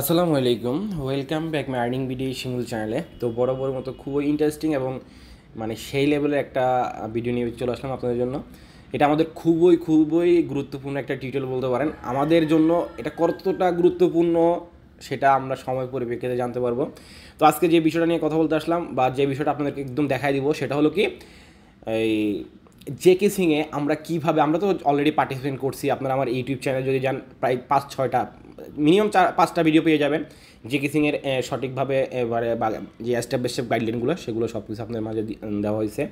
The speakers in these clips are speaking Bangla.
আসসালামু আলাইকুম, welcome back my earning video single চ্যানেলে। তো বড় মতো খুবই ইন্টারেস্টিং এবং সেই লেভেলের একটা ভিডিও নিয়ে চলে আসলাম আপনাদের জন্য। এটা আমাদের খুবই গুরুত্বপূর্ণ একটা টিউটোরিয়াল বলতে পারেন। আমাদের জন্য এটা কতটা গুরুত্বপূর্ণ সেটা আমরা সময় পরিপ্রেক্ষিতে জানতে পারবো। তো আজকে যে বিষয়টা নিয়ে কথা বলতে আসলাম বা যে বিষয়টা আপনাদেরকে একদম দেখাই দিব সেটা হলো কি, এই জেকেসিংয়ে আমরা কীভাবে, আমরা তো অলরেডি পার্টিসিপেট করছি। আপনারা আমার ইউটিউব চ্যানেল যদি যান, প্রায় 5-6টা মিনিমাম 4-5টা ভিডিও পেয়ে যাবেন জেকেসিংয়ের সঠিকভাবে এবারে বা যে স্টেপ বাই স্টেপ গাইডলাইনগুলো সেগুলো সব কিছু আপনার মাঝে দেওয়া হয়েছে।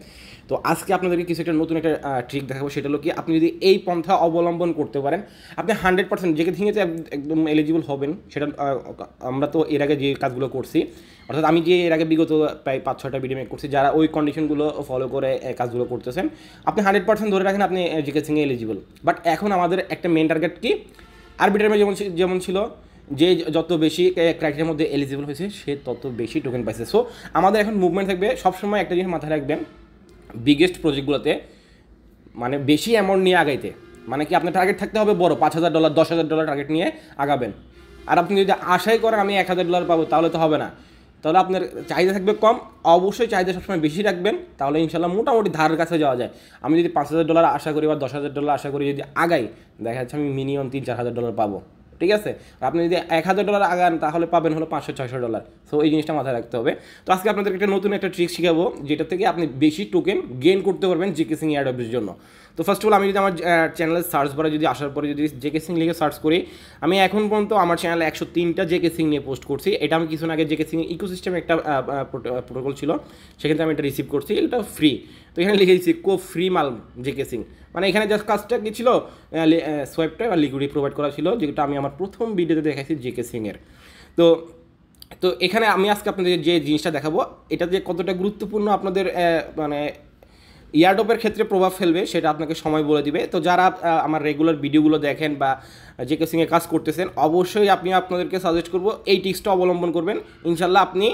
তো আজকে আপনাদেরকে কিছু একটা নতুন একটা ট্রিক দেখাবো। সেটা হলো কি, আপনি যদি এই পন্থা অবলম্বন করতে পারেন আপনি 100% জেকেসিংয়েতে একদম এলিজিবল হবেন। সেটা আমরা তো এর আগে যে কাজগুলো করছি, অর্থাৎ আমি যে এর আগে বিগত প্রায় 5-6টা ভিডিও মেক করছি, যারা ওই কন্ডিশনগুলো ফলো করে কাজগুলো করতেছেন আপনি 100% ধরে রাখেন আপনি জেকেসিংয়ে এলিজিবল। বাট এখন আমাদের একটা মেন টার্গেট কি, আরবিট্রামে যেমন ছিল যে যত বেশি ক্রাইটেরিয়ার মধ্যে এলিজিবল হয়েছে সে তত বেশি টোকেন পাইছে। সো আমাদের এখন মুভমেন্ট থাকবে সবসময় একটা জিনিস মাথায় রাখবেন, বিগেস্ট প্রজেক্টগুলোতে বেশি অ্যামাউন্ট নিয়ে আগাইতে, কি আপনার টার্গেট থাকতে হবে বড়, $5,000 $10,000 টার্গেট নিয়ে আগাবেন। আর আপনি যদি আশাই করেন আমি $1,000 পাবো, তাহলে তো হবে না। তাহলে আপনার চাহিদা থাকবে কম, অবশ্যই চাহিদা সবসময় বেশি রাখবেন, তাহলে ইনশাল্লাহ মোটামুটি ধারের কাছে যাওয়া যায়। আমি যদি $5,000 আশা করি বা $10,000 আশা করি, যদি আগাই দেখা যাচ্ছে আমি মিনিমাম $3-4,000 পাবো। ঠিক আছে, আপনি যদি $1,000 আগান তাহলে পাবেন হলো $500-600। সো এই জিনিসটা মাথায় রাখতে হবে। তো আজকে আপনাদেরকে একটা নতুন একটা ট্রিক শিখাবো যেটা থেকে আপনি বেশি টোকেন গেইন করতে পারবেন জেকেসিং এয়ারড্রপের জন্য। তো ফার্স্ট অফ অল আমি যদি আমার চ্যানেলের সার্চ বারে যদি আসার পরে যদি জেকেসিং লিখে সার্চ করি, আমি এখন পর্যন্ত আমার চ্যানেলে 103টা জেকেসিং নিয়ে পোস্ট করছি। এটা আমি কিছুদিন আগে জেকেসিং ইকোসিস্টেমে একটা প্রোটোকল ছিল, সেখান থেকে আমি এটা রিসিভ করছি, এটা ফ্রি। তো এখানে লিখে দিচ্ছি ফ্রি মাল জেকেসিং, এখানে জাস্ট কাজটা কী ছিল, সোয়াইপটা বা লিকুইডিটি প্রোভাইড করা ছিল, যেটা আমি আমার প্রথম ভিডিওতে দেখাইছি জেকেসিংয়ের। তো তো এখানে আমি আজকে আপনাদের যে জিনিসটা দেখাবো এটা যে কতটা গুরুত্বপূর্ণ আপনাদের ইয়ারড্রপের ক্ষেত্রে প্রভাব ফেলবে সেটা আপনাকে সময় বলে দিবে। তো যারা আমার রেগুলার ভিডিওগুলো দেখেন বা জেকেসিংয়ে কাজ করতেছেন, অবশ্যই আপনাদেরকে সাজেস্ট করবো এই টিক্সটা অবলম্বন করবেন। ইনশাল্লাহ আপনি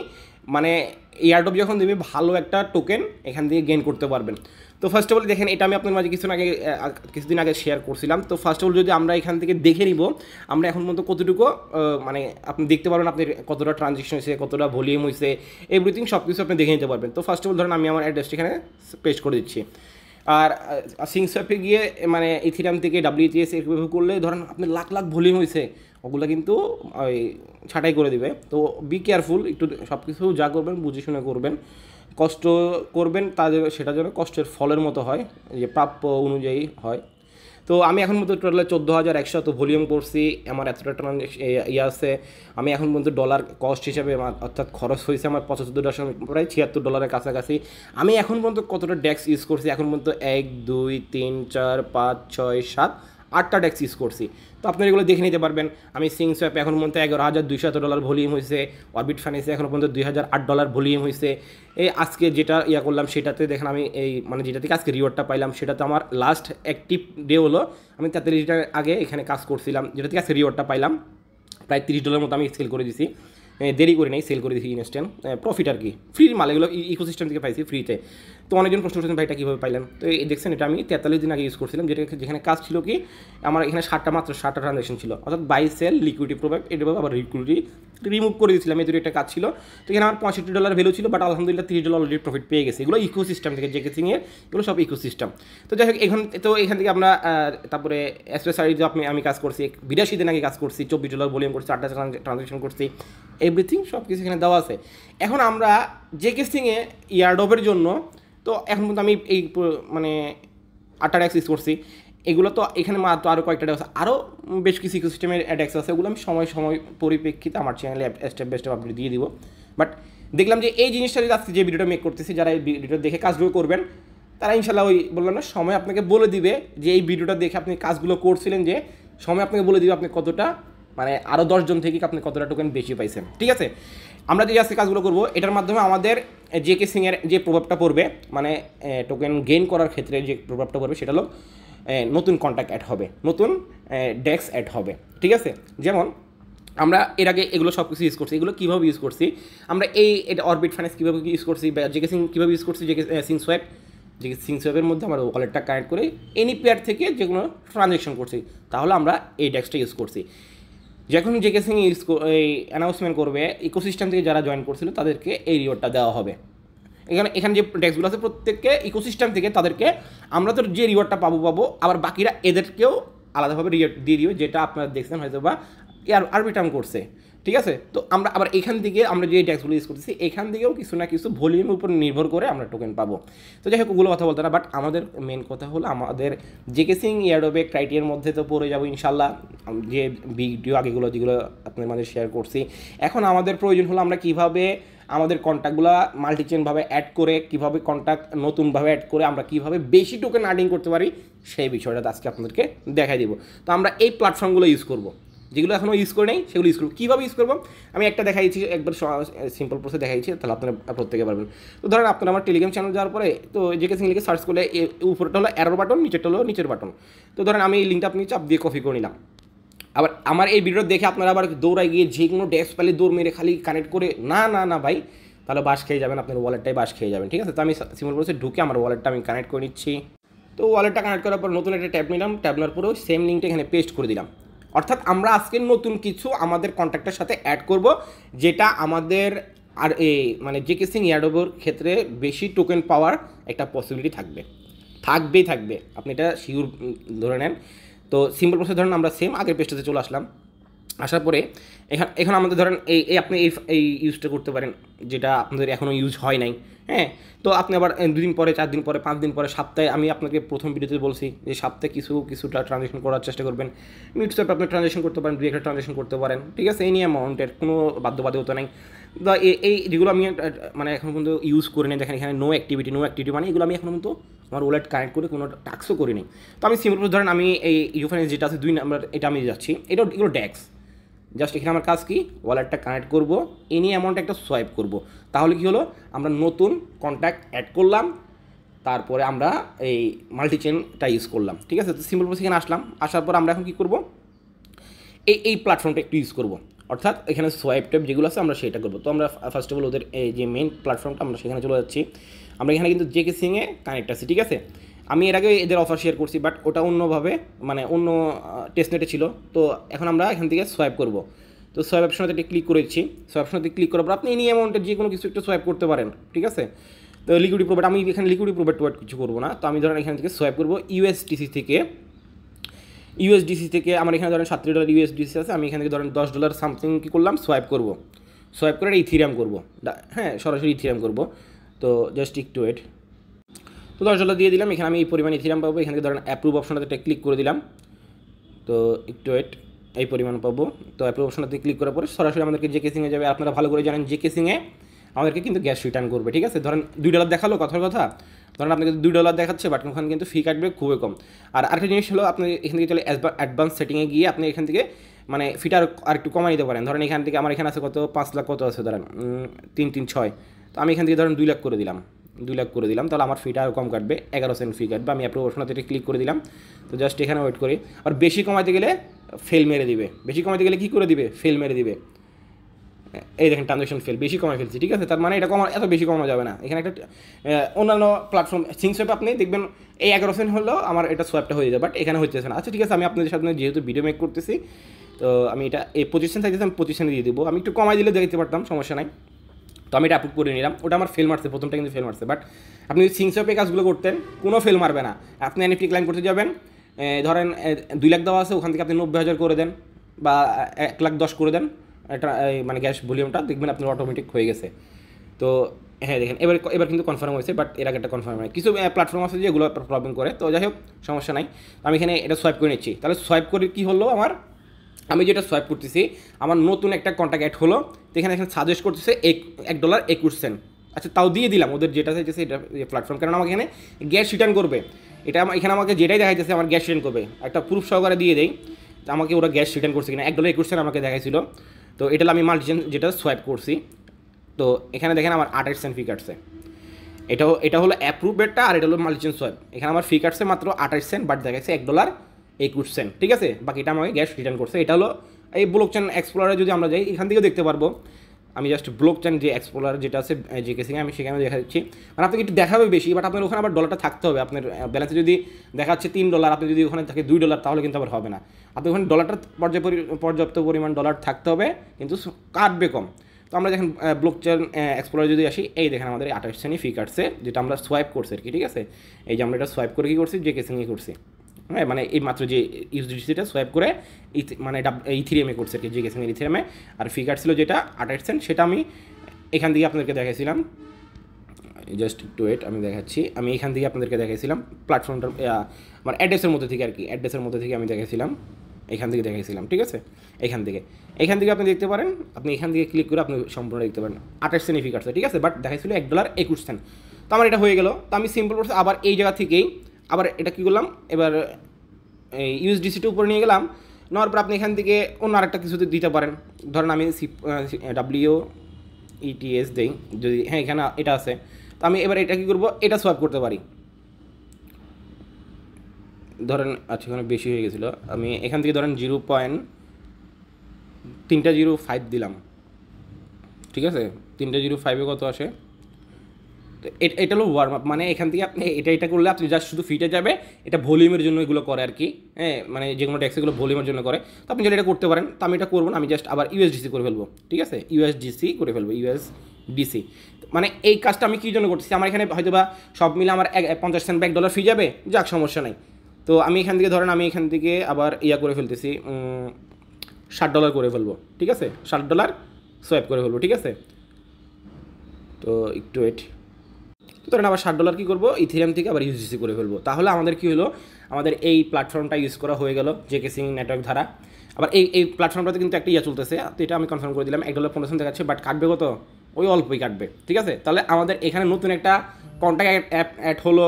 এয়ারড্রপ যখন দেবে ভালো একটা টোকেন এখান থেকে গেইন করতে পারবেন। তো ফার্স্ট অফ অল দেখেন, এটা আমি আপনার মাঝে কিছুদিন আগে শেয়ার করছিলাম। তো ফার্স্ট অফ অল যদি আমরা এখান থেকে দেখে নিব আমরা এখন পর্যন্ত কতটুকু আপনি দেখতে পারবেন, আপনি কতটা ট্রানজেকশন হয়েছে, কতটা ভলিউম হয়েছে, এভরিথিং সব কিছু আপনি দেখে নিতে পারবেন। তো ফার্স্ট অফ অল ধরেন আমি আমার অ্যাড্রেসটা এখানে পেস্ট করে দিচ্ছি। আর সিংসঅ্যাপে গিয়ে ইথিরাম থেকে WTS এভাবে করলে ধরেন আপনার লাখ ভলিউম হয়েছে, ওগুলো কিন্তু ওই ছাঁটাই করে দিবে। তো বি কেয়ারফুল, একটু সব কিছু যা করবেন বুঝে শুনে করবেন, কষ্ট করবেন তাদের, সেটা যেন কষ্টের ফলের মতো হয়, যে প্রাপ্য অনুযায়ী হয়। তো আমি এখন মতো টোটালে 14,100 ভলিউম করছি, আমার এতটা ট্রানজেকশন আছে। আমি এখন পর্যন্ত ডলার কস্ট হিসাবে অর্থাৎ খরচ হয়েছে আমার প্রায় $76 কাছাকাছি। আমি এখন পর্যন্ত কতটা ডেক্স ইউজ করছি, এখন পর্যন্ত 1 2 3 4 5 6 7 8টা ডেক্স ইউজ করছি। তো আপনারা এগুলো দেখে নিতে পারবেন। আমি সিংসঅ্যাপে এখন পর্যন্ত $11,200 ভলিউম হয়েছে, অরবিট ফাইন্যান্সে এখন পর্যন্ত $2,008 ভলিউম হয়েছে। এই আজকে যেটা করলাম সেটাতে দেখেন আমি যেটা থেকে আজকে রিওয়ার্ডটা পাইলাম সেটাতে আমার লাস্ট অ্যাক্টিভ ডে হলো, আমি 43 আগে এখানে কাজ করছিলাম, যেটা থেকে আজকে রিওয়ার্ডটা পাইলাম প্রায় $30 মতো আমি সেল করে দিছি। দেরি করে নেই, সেল করে দিয়েছি ইনস্ট্যান্ট প্রফিট আর কি, ফ্রি মাল, এগুলো ইকোসিস্টেম থেকে পাইছি ফ্রিতে। তো অনেকজন প্রশ্ন করছেন ভাইটা কীভাবে পাইলেন। তো এই দেখছেন, এটা আমি 43 দিন আগে ইউজ করছিলাম, যেখানে কাজ ছিল কি আমার এখানে মাত্র 7টা ট্রানজাকশন ছিল, অর্থাৎ বাই সেল লিকুইডিটি প্রোভাইড, এটা আবার লিকুইডিটি রিমুভ করে দিয়েছিলাম, এই দুটো একটা কাজ ছিল। তো এখানে আমার $65 ভ্যালু ছিল, বাট আলহামদুলিল্লাহ $30 অলরেডি প্রফিট পেয়ে গেছে। এগুলো ইকোসিস্টেম থেকে, জেকেসিংয়ের এগুলো সব ইকোসিস্টেম। তো যাই হোক, এখান থেকে আমরা তারপরে এসপেসারি যে আমি কাজ করছি 82 দিন আগে কাজ করছি, $24 ভলিউম করছি, 8টা ট্রানজাকশন করছি, এভরিথিং সব কিছু এখানে দেওয়া আছে। এখন আমরা জেকেসিংয়ে ইয়ারড্রপের জন্য, তো এখন পর্যন্ত আমি এই 8টা ডেক্স ইউজ করছি। এগুলো তো এখানে মাত্র আরও কয়েকটা ডেক্স, আরও বেশ কিছু ইকোসিস্টেমের ডেক্স আছে, ওগুলো আমি সময় পরিপ্রেক্ষিতে আমার চ্যানেলে স্টেপ বাই স্টেপ আপডেট দিয়ে দিব। বাট দেখলাম যে এই জিনিসটা যদি আজকে যে ভিডিওটা মেক করতেছি, যারা এই ভিডিওটা দেখে কাজগুলো করবেন তারা ইনশাল্লাহ ওই বললাম না, সময় আপনাকে বলে দিবে যে এই ভিডিওটা দেখে আপনি কাজগুলো করছিলেন, যে সময় আপনাকে বলে দিবে আপনি কতটা আরও 10 জন থেকে আপনি কতটা টোকেন বেশি পাইছেন। ঠিক আছে, আমরা যে আজকে কাজগুলো করবো এটার মাধ্যমে আমাদের জেকেসিংয়ের যে প্রভাবটা পড়বে, টোকেন গেইন করার ক্ষেত্রে যে প্রভাবটা পড়বে সেটা হলো নতুন কন্ট্যাক্ট অ্যাড হবে, নতুন ডেক্স অ্যাড হবে। ঠিক আছে, যেমন আমরা এর আগে এগুলো সব কিছু ইউজ করছি, এগুলো কীভাবে ইউজ করছি আমরা, এটা অরবিট ফাইন্যান্স কীভাবে ইউজ করছি, বা জেকেসিং কীভাবে ইউজ করছি, সিংসোয়াপের মধ্যে আমরা ওয়ালেটটা কানেক্ট করে এনি পেয়ার থেকে যে কোনো ট্রানজ্যাকশন করছি, তাহলে আমরা এই ডেক্সটা ইউজ করছি। যখন জেকেসিং এই অ্যানাউন্সমেন্ট করবে ইকোসিস্টেম থেকে যারা জয়েন করছিল তাদেরকে এই রিওয়ার্ডটা দেওয়া হবে। এখানে যে ডেস্কগুলো আছে প্রত্যেককে ইকোসিস্টেম থেকে তাদেরকে আমরা তো যে রিওয়ার্ডটা পাবো আবার বাকিরা এদেরকেও আলাদাভাবে রিওয়ার্ড দিয়ে দিও, যেটা আপনারা দেখছেন হয়তো বা আরবিট্রাম করছে, ঠিক আছে। তো আমরা আবার এখান থেকে আমরা যে ডেস্কগুলো ইউজ করতেছি এখান থেকেও কিছু না কিছু ভলিউমের উপর নির্ভর করে আমরা টোকেন পাবো। তো যাই হোক ওগুলো কথা বলতে না, বাট আমাদের মেন কথা হলো আমাদের জেকেসিং এয়ারড্রপে ক্রাইটেরিয়ার মধ্যে তো পড়ে যাবো ইনশাল্লাহ, যে ভিডিও আগেগুলো যেগুলো আপনাদের মাঝে শেয়ার করছি। এখন আমাদের প্রয়োজন হলো আমরা কীভাবে আমাদের কন্ট্যাক্টগুলো মাল্টিচেনভাবে অ্যাড করে, কীভাবে কন্ট্যাক্ট নতুনভাবে অ্যাড করে আমরা কীভাবে বেশি টোকেন আর্নিং করতে পারি সেই বিষয়টা আজকে আপনাদেরকে দেখাই দিব। তো আমরা এই প্ল্যাটফর্মগুলো ইউজ করবো, যেগুলো এখনও ইউজ করে নেই সেগুলো ইউজ করবো। কীভাবে ইউজ করবো আমি একটা দেখাইছি, একবার সিম্পল প্রসেস দেখাইছি, তাহলে আপনারা প্রত্যেকে পারবেন। তো ধরেন আপনারা আমার টেলিগ্রাম চ্যানেল যাওয়ার পরে তো জেকেসিং লিখে সার্চ করলে উপরটা হলো অ্যারো বাটন, নিচেরটা হলো নিচের বাটন। তো ধরেন আমি এই লিঙ্কটা আপনি চাপ দিয়ে কপি করে নিলাম। আবার আমার এই ভিডিও দেখে আপনারা আবার দৌড়ায় গিয়ে যে কোনো ডেস্ক পেলে দৌড় মেরে খালি কানেক্ট করে না ভাই, তাহলে বাস খেয়ে যাবেন, আপনার ওয়ালেটটাই বাস খেয়ে যাবেন, ঠিক আছে। তো আমি সিম্পল প্রসেসে ঢুকে আমার ওয়ালেটটা আমি কানেক্ট করে নিচ্ছি। তো ওয়ালেটটা কানেক্ট করার পর নতুন একটা ট্যাব নিলাম, ট্যাব নেওয়ার পরেও সেম লিঙ্কটা এখানে পেস্ট করে দিলাম। অর্থাৎ আমরা আজকে নতুন কিছু আমাদের কন্ট্যাক্টের সাথে অ্যাড করব, যেটা আমাদের আর এই মানে জেকেসিং এয়ারড্রপের ক্ষেত্রে বেশি টোকেন পাওয়ার একটা পসিবিলিটি থাকবে, আপনি এটা শিওর ধরে নেন। তো সিম্পল প্রসেস ধরেন আমরা সেম আগের পেজটাতে চলে আসলাম, আসার পরে এখানে আমাদের ধরেন এই আপনি এই ইউজটা করতে পারেন যেটা আপনাদের এখনও ইউজ হয় নাই, হ্যাঁ। তো আপনি আবার 2 দিন পরে, 4 দিন পরে, 5 দিন পরে, সপ্তাহে, আমি আপনাকে প্রথম ভিডিওতে বলছি যে সপ্তাহে কিছুটা ট্রানজেকশন করার চেষ্টা করবেন। মিউটসঅ্যাপে আপনি ট্রানজেকশন করতে পারেন, 2-1টা ট্রানজেকশন করতে পারেন, ঠিক আছে। এই নিয়ে অ্যামাউন্টের কোনো বাধ্যবাধকতা নেই। তো এই যেগুলো আমি মানে এখন পর্যন্ত ইউজ করি নাই, দেখেন এখানে নো অ্যাক্টিভিটি মানে এগুলো আমি এখন পর্যন্ত আমার ওয়ালেট কানেক্ট করে কোনো টাস্কও করিনি। তো আমি সিম্পল ধরেন আমি এই ইউফাইন্যান্স যেটা আছে 2 নাম্বার, এটা আমি যাচ্ছি, এগুলো ড্যাক্স। জাস্ট এখানে আমার কাজ কি, ওয়ালেটটা কানেক্ট করব, এনি অ্যামাউন্ট একটা সোয়াইপ করব, তাহলে কি হলো আমরা নতুন কন্ট্যাক্ট অ্যাড করলাম, তারপরে আমরা এই মাল্টিচেনটা ইউজ করলাম, ঠিক আছে। তো সিম্পল প্রসেস এখানে আসার পর আমরা এখন কী করব, এই প্ল্যাটফর্মটা একটু ইউজ করব, অর্থাৎ এখানে সোয়াইপ ট্যাপ যেগুলো আছে আমরা সেটা করবো। তো আমরা ফার্স্ট অফ অল ওদের এই যে মেন প্ল্যাটফর্মটা আমরা সেখানে চলে যাচ্ছি। আমরা এখানে কিন্তু জেকেসিংয়ে কানেক্ট আছি, ঠিক আছে। আমি এর আগে এদের অফার শেয়ার করছি, বাট ওটা অন্যভাবে মানে অন্য টেস্টনেটে ছিল। তো এখন আমরা এখান থেকে সোয়াইপ করব। তো সোয়াইপ অপশনতে ক্লিক করেছি, সোয়াইপ অপশনতে ক্লিক করার পর আপনি এনি অ্যামাউন্টের যে কোনো কিছু একটা সোয়াইপ করতে পারেন, ঠিক আছে। তো লিকুইডিটি প্রোভাইড, আমি এখানে লিকুইডিটি প্রোভাইড কিছু করবো না। তো আমি ধরেন এখান থেকে সোয়াইপ করবো ইউএসডিসি থেকে আমার এখানে ধরেন $37 ইউএসডিসি আছে, আমি এখান থেকে ধরেন $10 সামথিং কী করলাম, সোয়াইপ করবো করে ইথিরিয়াম করবো, হ্যাঁ সরাসরি ইথিরিয়াম করবো। তো জাস্ট একটু ওয়েট। তো $10 দিয়ে দিলাম, এখানে আমি এই পরিমাণ ইথিরিয়াম পাবো। এখানে ধরেন অ্যাপ্রুভ অপশনটাতে ক্লিক করে দিলাম। তো একটু ওয়েট, এই পরিমাণ পাবো। তো অ্যাপ্রুভ অপশনটাতে ক্লিক করার পরে সরাসরি আমাদেরকে জেকেসিংয়ে যাবে। আপনারা ভালো করে জানেন জেকেসিংয়ে আমাদেরকে কিন্তু গ্যাস রিটার্ন করবে, ঠিক আছে। ধরেন $2 দেখালো, কথার কথা ধরেন আপনাকে $2 দেখাচ্ছে, বাট ওখানে কিন্তু ফি কাটবে খুবই কম। আর আরেকটা জিনিস হলো, আপনি এখান থেকে চলে অ্যাডভান্স সেটিংয়ে গিয়ে আপনি এখান থেকে মানে ফিটা আর একটু কমাই নিতে পারেন। ধরেন এখান থেকে আমার এখানে আছে কত, 5 লাখ কত আছে ধরেন 336। তো আমি এখান থেকে ধরেন 2 লাখ করে দিলাম, তাহলে আমার ফিটা আরও কম কাটবে, 11 সেন্ট ফি কাটবে। আমি অ্যাপ্রুভ অপশনটাতে ক্লিক করে দিলাম। তো জাস্ট এখানে ওয়েট করি। আর বেশি কমাইতে গেলে ফেল মেরে দিবে, কী করে দিবে, ফেল মেরে দিবে। এই দেখেন ট্রানজ্যাকশন ফেল, বেশি কমাই ফেলছি, ঠিক আছে। তার মানে এটা এত বেশি কমানো যাবে না। এখানে একটা অন্যান্য প্ল্যাটফর্ম সিংসোয়াপে আপনি দেখবেন এই 11 সেন্ট হলো আমার এটা সোয়াপটা হয়ে যাবে, বাট এখানে হচ্ছে না। আচ্ছা ঠিক আছে, আমি আপনাদের সাথে যেহেতু ভিডিও মেক করতেছি, তো আমি এটা এই 25 সেন্ট থাকতেছে, আমি 25 সেন্ট দিয়ে দেবো। আমি একটু কমাই দিলে দেখতে পারতাম, সমস্যা নাই। তো আমি এটা অ্যাপ্রুভ করে নিলাম। ওটা আমার ফেল মারছে, প্রথমটা কিন্তু ফেল মারছে, বাট আপনি যদি সিংসোয়াপে কাজগুলো করতেন কোনো ফেল মারবে না। আপনি এনএফটি ক্লাইম করতে যাবেন, ধরেন 2 লাখ দেওয়া আছে, ওখান থেকে আপনি 90,000 করে দেন বা 1,10,000 করে দেন, এটা মানে গ্যাস ভলিউমটা দেখবেন আপনার অটোমেটিক হয়ে গেছে। তো হ্যাঁ দেখেন এবার কিন্তু কনফার্ম হয়েছে, বাট এর আগে একটা কনফার্ম হয়। কিছু প্ল্যাটফর্ম আছে যেগুলো প্রবলেম করে। তো যাই হোক সমস্যা নাই, আমি এখানে এটা সোয়াইপ করে নিচ্ছি। তাহলে সোয়াইপ করে কী হলো, আমি যেটা সোয়াইপ করতেছি আমার নতুন একটা কন্ট্যাক্ট অ্যাড হলো। তো এখানে সাজেস্ট করতেছে $1.21। আচ্ছা তাও দিয়ে দিলাম ওদের যেটা চাইছে এটা প্ল্যাটফর্ম, কারণ আমাকে এখানে গ্যাস রিটার্ন করবে। এটা এখানে আমাকে যেটাই দেখাইতেছে আমার গ্যাস রিটার্ন করবে, একটা প্রুফ সহকারে দিয়ে দেয় আমাকে ওরা গ্যাস রিটার্ন করছে কিনা। $1.21 আমাকে দেখাইছিল। তো এটা আমি মাল্টিচেন যেটা সোয়াইপ করছি। তো এখানে দেখেন আমার 28 সেন্ট ফি কাটছে। এটা হলো অ্যাপ্রুভেডটা, আর এটা হলো মাল্টিচেন সোয়াইপ। এখানে আমার ফি কাটছে মাত্র 28 সেন্ট, বাট দেখাচ্ছে $1.21, ঠিক আছে। বাকিটা আমাকে গ্যাস রিটার্ন করছে। এটা হলো এই ব্লকচেন এক্সপ্লোরারে যদি আমরা যাই, এখান থেকেও দেখতে পারবো আমি জাস্ট ব্লক চেন যে এক্সপ্লোরার যেটা আছে জিকেসিংয়ে আমি সেখানে দেখা দিচ্ছি, মানে আপনাকে একটু দেখাবে বেশি, বাট আপনার ওখানে আবার ডলারটা থাকতে হবে। আপনার ব্যালেন্সে যদি দেখাচ্ছে $3, আপনি যদি ওখানে থাকে $2, তাহলে কিন্তু আবার হবে না। আপনি ওখানে ডলারটা পর্যাপ্ত পরিমাণ ডলার থাকতে হবে, কিন্তু কাটবে কম। তো আমরা দেখেন ব্লক চেন এক্সপ্লোরার যদি আসি, এই দেখেন আমাদের 28 সেন্টই ফি কাটছে, যেটা আমরা সোয়াইপ করছি আর কি, ঠিক আছে। এই যে আমরা এটা সোয়াইপ করে কী করছি, জিকেসিংয়ে করছি, হ্যাঁ, মানে এই মাত্র যে ইউএসডিসিটা সোয়াইপ করে মানে ইথেরিয়ামে করছে আর কি, জিকেসিংয়ের ইথেরিয়ামে। আর ফি কাটছিল যেটা 28 সেন্ট, সেটা আমি এখান থেকে আপনাদেরকে দেখাইছিলাম, জাস্ট একটু ওয়েট আমি দেখাচ্ছি। আমি এখান থেকে আপনাদেরকে দেখাইছিলাম প্ল্যাটফর্মটার আমার অ্যাড্রেসের মধ্যে থেকে আর কি, অ্যাড্রেসের মধ্যে থেকে আমি দেখাইছিলাম, এখান থেকে দেখাইছিলাম, ঠিক আছে। এখান থেকে আপনি দেখতে পারেন, আপনি এখান থেকে ক্লিক করে আপনি সম্পূর্ণ দেখতে পারেন 28 সেন্ট ফি কাটছে, ঠিক আছে। বাট দেখাইছিল $1.21। তো আমার এটা হয়ে গেল। তো আমি সিম্পল প্রসেস আবার এই জায়গা থেকেই আবার এটা কী করলাম, এবার এই ইউএসডিসিটা উপরে নিয়ে গেলাম, নেওয়ার পর আপনি এখান থেকে অন্য আরেকটা কিছু দিতে পারেন। ধরেন আমি WETS দেই যদি, হ্যাঁ এখানে এটা আছে, তো আমি এবার এটা কী করবো, এটা সোয়াপ করতে পারি। ধরেন আচ্ছা এখানে বেশি হয়ে গেছিলো, আমি এখান থেকে ধরেন 0.305 দিলাম, ঠিক আছে। 305-এ কত আসে, তো এটা হলো ওয়ার্ম আপ, মানে এখান থেকে আপনি এটা করলে আপনি জাস্ট শুধু ফিটে যাবে, এটা ভলিউমের জন্য এগুলো করে আর কি, হ্যাঁ, মানে যে কোনো ট্যাক্স এগুলো ভলিউমের জন্য করে। তো আপনি যদি এটা করতে পারেন, তো আমি এটা করবো না, আমি জাস্ট আবার ইউএসডিসি করে ফেলবো, ঠিক আছে, ইউএসডিসি করে ফেলবো, ইউএসডিসি। মানে এই কাজটা আমি কী জন্য করতেছি, আমার এখানে হয়তো বা সব মিলে আমার 50 সেন্ট বা $1 ফি যাবে, যাক সমস্যা নাই। তো আমি এখান থেকে ধরেন আমি এখান থেকে আবার করে ফেলতেছি, $60 করে ফেলবো, ঠিক আছে, $60 সোয়াইপ করে ফেলবো, ঠিক আছে। তো একটু ওয়েট, ধরেন আবার $60 কী করবো, ইথেরিয়াম থেকে আবার ইউএসডিসি করে ফেলবো। তাহলে আমাদের কী হলো, আমাদের এই প্ল্যাটফর্মটা ইউজ করা হয়ে গেল জিকেসিং নেটওয়ার্ক দ্বারা। আবার এই প্ল্যাটফর্মটাতে কিন্তু একটা চলতেছে, তো এটা আমি কনফার্ম করে দিলাম, $1.15 দেখাচ্ছে, বাট কাটবে কত, ওই অল্পই কাটবে, ঠিক আছে। তাহলে আমাদের এখানে নতুন একটা কন্ট্যাক্ট অ্যাপ অ্যাড হলো,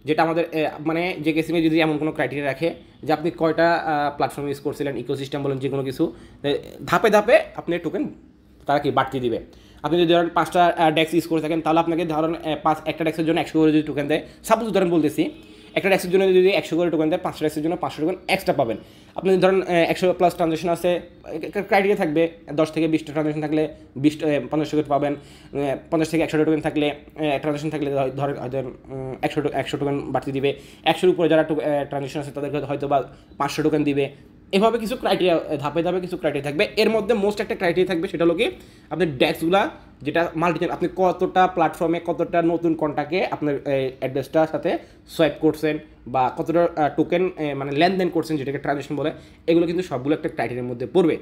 যেটা আমাদের মানে জিকেসিংয়ে যদি এমন কোনো ক্রাইটেরিয়া রাখে যে আপনি কয়টা প্ল্যাটফর্ম ইউজ করছিলেন, ইকোসিস্টেম বলেন যে কোনো কিছু, ধাপে ধাপে আপনি টোকেন তারা কি বাড়তি দিবে। আপনি যদি ধরেন 5টা ডেক্স ইউজ করে থাকেন, তাহলে আপনাকে ধরেন একটা ডেক্সের জন্য 100 করে যদি টোকেন দেয়, সাপোজ ধরেন বলতেছি একটা ডেক্সের জন্য যদি 100 করে টোকেন দেয়, 5টা ডেক্সের জন্য 500 টোকেন এক্সট্রা পাবেন। আপনি ধরেন 100+ ট্রানজেকশন আছে, ক্রাইটেরিয়া থাকবে 10 থেকে 20টা ট্রানজেকশন থাকলে 50 টোকেন পাবেন, 50 থেকে 100টা টোকেন থাকলে ট্রানজেকশন থাকলে ধরেন হয়তো 100 টোকেন বাড়তি দিবে। 100-এর উপরে যারা ট্রানজেকশন আছে তাদেরকে হয়তো বা 500 টোকেন দিবে। এভাবে কিছু ক্রাইটেরিয়া, ধাপে ধাপে কিছু ক্রাইটেরিয়া থাকবে। এর মধ্যে মোস্ট একটা ক্রাইটেরিয়া থাকবে, সেটা হলো কি আপনার ডেক্সগুলা যেটা মাল্টি, আপনি কতটা প্ল্যাটফর্মে কতটা নতুন কন্ট্যাক্টে আপনার অ্যাড্রেসটার সাথে সোয়াইপ করছেন বা কতটা টোকেন মানে লেনদেন করছেন, যেটাকে ট্রানজেকশন বলে, এগুলো কিন্তু সবগুলো একটা ক্রাইটেরিয়ার মধ্যে পড়বে।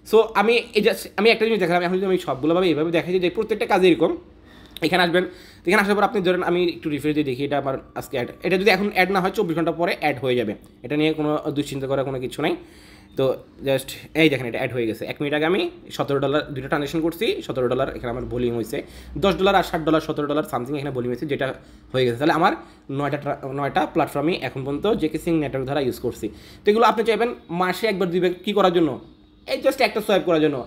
সো আমি একটা জিনিস দেখালাম, এখন যদি আমি সবগুলোভাবে এইভাবে দেখাচ্ছি যে প্রত্যেকটা কাজে এরকম। এখানে আসবেন, এখানে আসার পর আপনি ধরেন আমি একটু রিফ্রেশ দিয়ে দেখি, এটা আমার আজকে অ্যাড, এটা যদি এখন অ্যাড না হয় 24 ঘন্টা পরে অ্যাড হয়ে যাবে, এটা নিয়ে কোনো দুশ্চিন্তা করার কোনো কিছু নাই। তো জাস্ট এই দেখেন এটা অ্যাড হয়ে গেছে। 1 মিনিট আগে আমি $17 দুটো ট্রানজেকশন করছি, $17 এখানে আমার ভলিউম হয়েছে, $10 আর $60 $17 সামথিং এখানে ভলিউম হয়েছে, যেটা হয়ে গেছে। তাহলে আমার 9টা প্ল্যাটফর্মই এখন পর্যন্ত জিকেসিং নেটওয়ার্ক দ্বারা ইউজ করছি। তো এগুলো আপনি চাইবেন মাসে একবার দিবে, কী করার জন্য, এই জাস্ট একটা সোয়াইপ করার জন্য।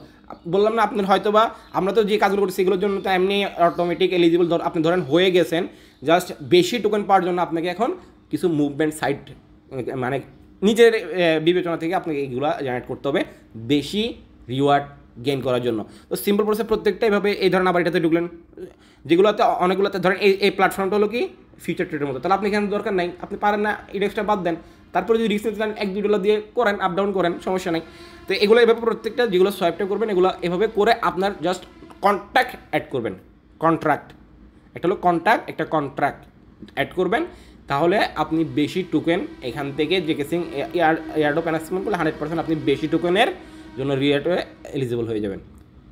বললাম না আপনার হয়তো বা আমরা তো যে কাজগুলো করছি সেগুলোর জন্য তো এমনি অটোমেটিক এলিজিবল আপনি ধরেন হয়ে গেছেন, জাস্ট বেশি টোকেন পাওয়ার জন্য আপনাকে এখন কিছু মুভমেন্ট সাইট মানে নিজের বিবেচনা থেকে আপনাকে এইগুলো জেনারেট করতে হবে বেশি রিওয়ার্ড গেইন করার জন্য। তো সিম্পল প্রসেস প্রত্যেকটা এভাবে এই ধরেন আবার এটাতে ঢুকলেন, যেগুলোতে অনেকগুলোতে ধরেন এই প্ল্যাটফর্মটা হলো কি ফিউচার ট্রেডের মতো, তাহলে আপনি এখানে দরকার নাই, আপনি পারেন না, ইন্ডেক্সটা বাদ দেন, তারপরে যদি রিস্ক নিতে চান $1-2 দিয়ে করেন, আপ ডাউন করেন, সমস্যা নাই। তো এগুলো এভাবে প্রত্যেকটা যেগুলো সোয়াইপটা করবেন এগুলো এভাবে করে আপনার জাস্ট কন্ট্যাক্ট অ্যাড করবেন, কন্ট্রাক্ট একটা হলো কন্ট্যাক্ট, একটা কন্ট্রাক্ট অ্যাড করবেন, তাহলে আপনি বেশি টোকেন এখান থেকে জিকেসিং এয়ারড্রপ অ্যানাউন্সমেন্ট করলে 100% আপনি বেশি টোকেনের জন্য রিওয়ার্ডে এলিজিবল হয়ে যাবেন,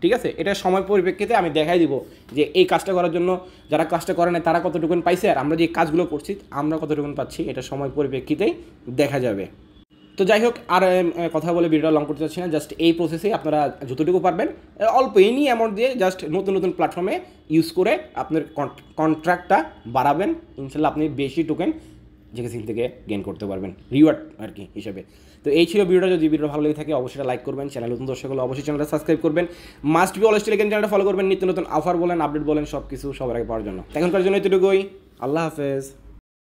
ঠিক আছে। এটা সময় পরিপ্রেক্ষিতে আমি দেখাই দিব যে এই কাজটা করার জন্য যারা কাজটা করে না তারা কত টোকেন পাইছে, আর আমরা যে কাজগুলো করছি আমরা কত টোকেন পাচ্ছি, এটা সময় পরিপ্রেক্ষিতেই দেখা যাবে। তো যাই হোক, আর কথা বলে ভিডিওটা লং করতে চাচ্ছি না, জাস্ট এই প্রসেসে আপনারা যতটুকু পারবেন অল্প এনি অ্যামাউন্ট দিয়ে জাস্ট নতুন নতুন প্ল্যাটফর্মে ইউজ করে আপনার কন্ট্রাক্টটা বাড়াবেন, ইনশাল্লাহ আপনি বেশি টোকেন জিকেসিং থেকে গেইন করতে পারবেন রিওয়ার্ড আর কি হিসেবে। তো এই ছিল ভিডিওটা, যদি ভিডিও ভালো লেগে থাকে অবশ্যই লাইক করবেন, চ্যানেল নতুন দর্শক হলে অবশ্যই চ্যানেলটা সাবস্ক্রাইব করবেন, মাস্ট বি অলওয়েজ টেলিগ্রাম চ্যানেলটা ফলো করবেন, নিত্য নতুন অফার বলেন আপডেট বলেন সব কিছু সবার আগে পাওয়ার জন্য। এখনকার জন্য এতটুকুই, আল্লাহ হাফেজ।